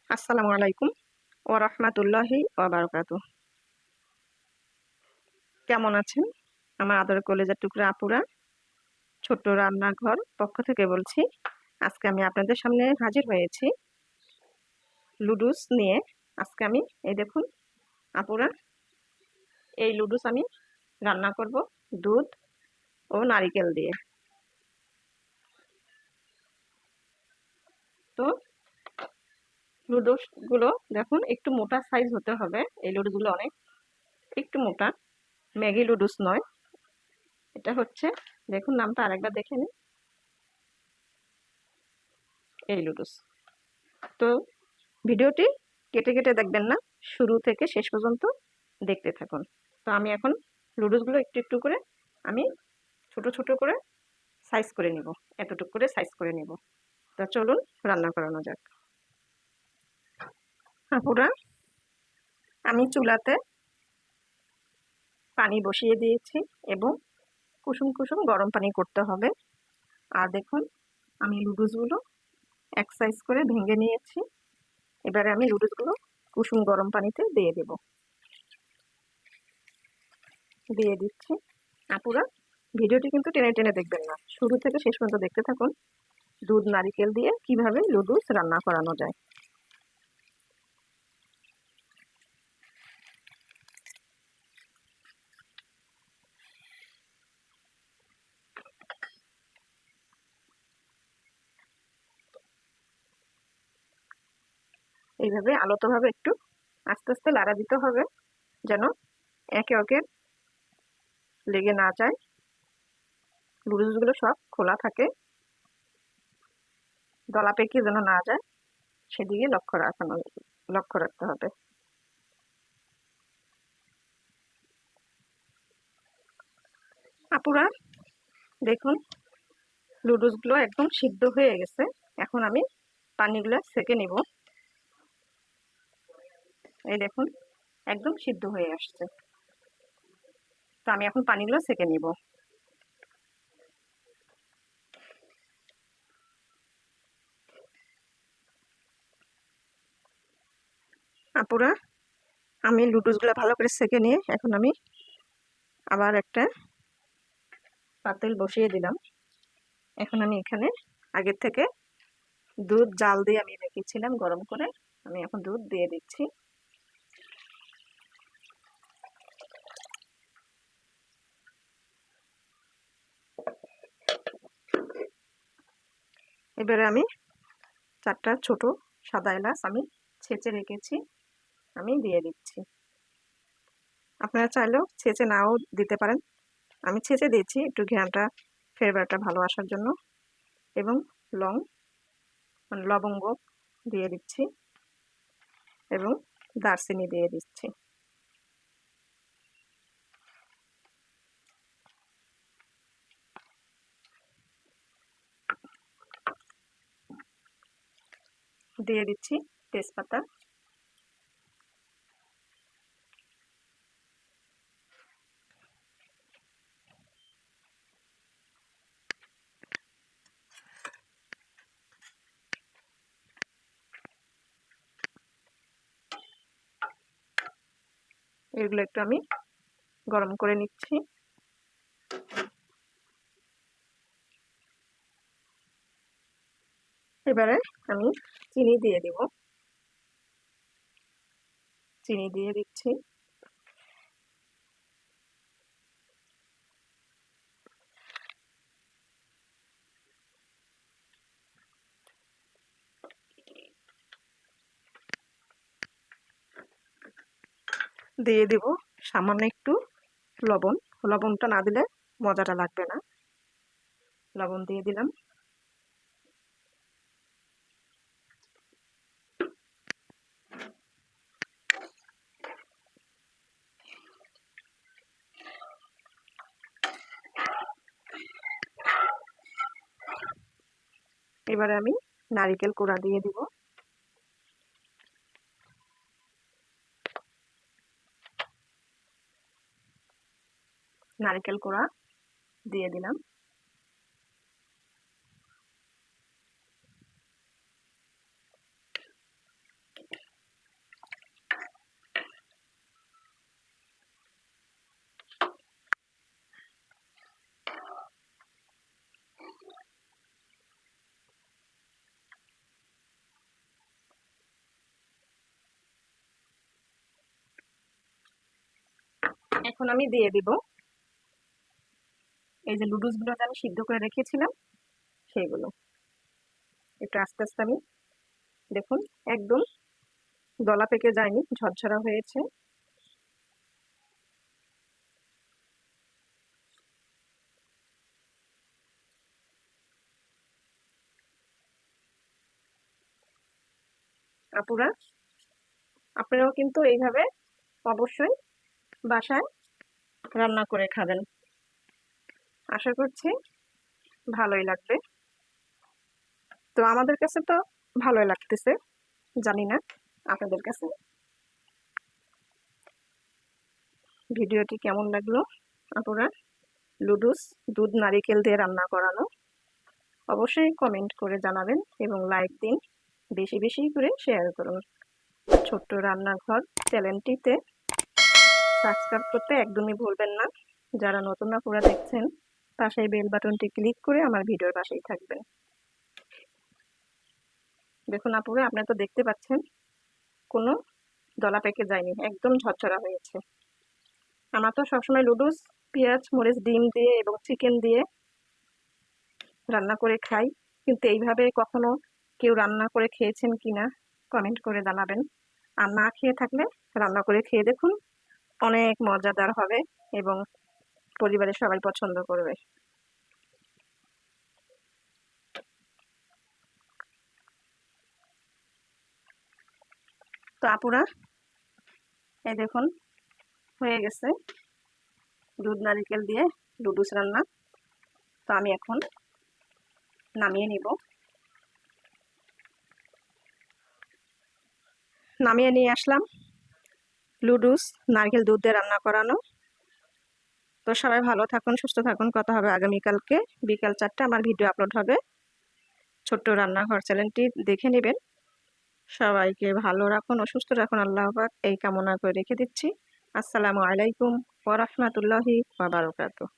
আসসালামু আলাইকুম ওয়া রাহমাতুল্লাহি ওয়া বারাকাতুহু। কেমন আছেন আমার আদরের কলেজার টুকরা আপুরা? ছোট্ট রান্নাঘর পক্ষ থেকে বলছি। আজকে আমি আপনাদের সামনে হাজির হয়েছি লুডুস নিয়ে। আজকে আমি এই দেখুন আপুরা, এই লুডুস আমি রান্না করব দুধ ও নারিকেল দিয়ে। তো লুডুস গুলো দেখুন একটু মোটা সাইজ হতে হবে। এই লুডুস গুলো অনেক একটু মোটা, ম্যাগি লুডুস নয়। এটা হচ্ছে, দেখুন নামটা আরেকবার দেখে নিন, এই লুডুস। তো ভিডিওটি কেটে কেটে দেখবেন না, শুরু থেকে শেষ পর্যন্ত দেখতে থাকুন। তো আমি এখন লুডুসগুলো একটু একটু করে আমি ছোট ছোট করে সাইজ করে নিব, এতটুকু করে সাইজ করে নিব। তা চলুন রান্না করানো যাক। আপুরা, আমি চুলাতে পানি বসিয়ে দিয়েছি এবং কুসুম কুসুম গরম পানি করতে হবে। আর দেখুন আমি লুডুসগুলো এক সাইজ করে ভেঙে নিয়েছি। এবারে আমি লুডুসগুলো কুসুম গরম পানিতে দিয়ে দেব, দিয়ে দিচ্ছি। আপুরা, ভিডিওটি কিন্তু টেনে টেনে দেখবেন না, শুরু থেকে শেষ পর্যন্ত দেখতে থাকুন দুধ নারিকেল দিয়ে কিভাবে লুডুস রান্না করানো যায়। এইভাবে আলতোভাবে একটু আস্তে আস্তে লাড়া দিতে হবে, যেন একে একে লেগে না যায়, লুডুসগুলো সব খোলা থাকে, দলা পেকে যেন না যায়, সেদিকে লক্ষ্য রাখতে হবে। আপুরা দেখুন লুডুসগুলো একদম সিদ্ধ হয়ে গেছে। এখন আমি পানিগুলো সেকে নিব। এই দেখুন একদম সিদ্ধ হয়ে আসছে। তো আমি এখন পানিগুলো সেকে নিব। আপুরা, আমি লুডুসগুলো ভালো করে সেকে নিয়ে এখন আমি আবার একটা পাতিল বসিয়ে দিলাম। এখন আমি এখানে আগের থেকে দুধ জাল দিয়ে আমি রেখেছিলাম গরম করে, আমি এখন দুধ দিয়ে দিচ্ছি। এবারে আমি 4টা ছোট সাদা এলাচ আমি ছেঁচে রেখেছি, আমি দিয়ে দিচ্ছি। আপনারা চাইলেও ছেঁচে নাও দিতে পারেন, আমি ছেঁচে দিয়েছি একটু ঘ্রাণটা, ফ্লেভারটা ভালো আসার জন্য। এবং লবঙ্গ দিয়ে দিচ্ছি এবং দারচিনি দিয়ে দিচ্ছি। দিয়ে দিচ্ছি তেজপাতা। এগুলো একটু আমি গরম করে নিচ্ছি। এবারে আমি চিনি দিয়ে দিব, চিনি দিয়ে দিচ্ছি। দিয়ে দিব সামান্য একটু লবণ, লবণটা না দিলে মজাটা লাগবে না, লবণ দিয়ে দিলাম। এবারে আমি নারকেল কোড়া দিয়ে দিব, নারকেল কোড়া দিয়ে দিলাম। এখন আমি দিয়ে দিব এই যে লুডুসগুলো যে আমি সিদ্ধ করে রেখেছিলাম সেইগুলো। একটু আস্তে আস্তে আমি, দেখুন একদম দলা পেকে যায়নি, ঝরঝরা হয়েছে। আপুরা, আপনারাও কিন্তু এইভাবে অবশ্যই বাসায় রান্না করে খাবেন, আশা করছি ভালোই লাগবে। তো আমাদের কাছে তো ভালোই লাগতেছে, জানি না আপনাদের কাছে ভিডিওটি কেমন লাগলো। আপুরা, লুডুস দুধ নারিকেল দিয়ে রান্না করানো, অবশ্যই কমেন্ট করে জানাবেন এবং লাইক দিন, বেশি বেশি করে শেয়ার করুন। ছোট্ট রান্নাঘর চ্যানেলটিতে সাবস্ক্রাইব করতে একদমই ভুলবেন না। যারা নতুন আপুরা দেখছেন, পাশের বেল বাটনটি ক্লিক করে আমার ভিডিওর পাশেই থাকবেন। দেখুন আপুরা, আপনারা তো দেখতে পাচ্ছেন কোনো দলা পেকে যায়নি, একদম ঝরঝরা হয়েছে। আমরা তো সবসময় লুডুস পেঁয়াজ মরিচ ডিম দিয়ে এবং চিকেন দিয়ে রান্না করে খাই, কিন্তু এইভাবে কখনো কেউ রান্না করে খেয়েছেন কিনা কমেন্ট করে জানাবেন। আর না খেয়ে থাকলে রান্না করে খেয়ে দেখুন, অনেক মজাদার হবে এবং পরিবারের সবাই পছন্দ করবে। তো আপুরা, এই দেখুন হয়ে গেছে দুধ নারিকেল দিয়ে লুডুস রান্না। তো আমি এখন নামিয়ে নিব। নামিয়ে নিয়ে আসলাম লুডুস নারকেল দুধ দিয়ে রান্না করানো। তো সবাই ভালো থাকুন, সুস্থ থাকুন, কথা হবে আগামীকালকে বিকাল 4টায় আমার ভিডিও আপলোড হবে। ছোট্ট রান্নাঘর চ্যানেলটি দেখে নেবেন। সবাইকে ভালো রাখুন ও সুস্থ রাখুন, আল্লাহ পাক এই কামনা করে রেখে দিচ্ছি। আসসালামু আলাইকুম ওয়া রাহমাতুল্লাহি ওয়া বারাকাতুহু।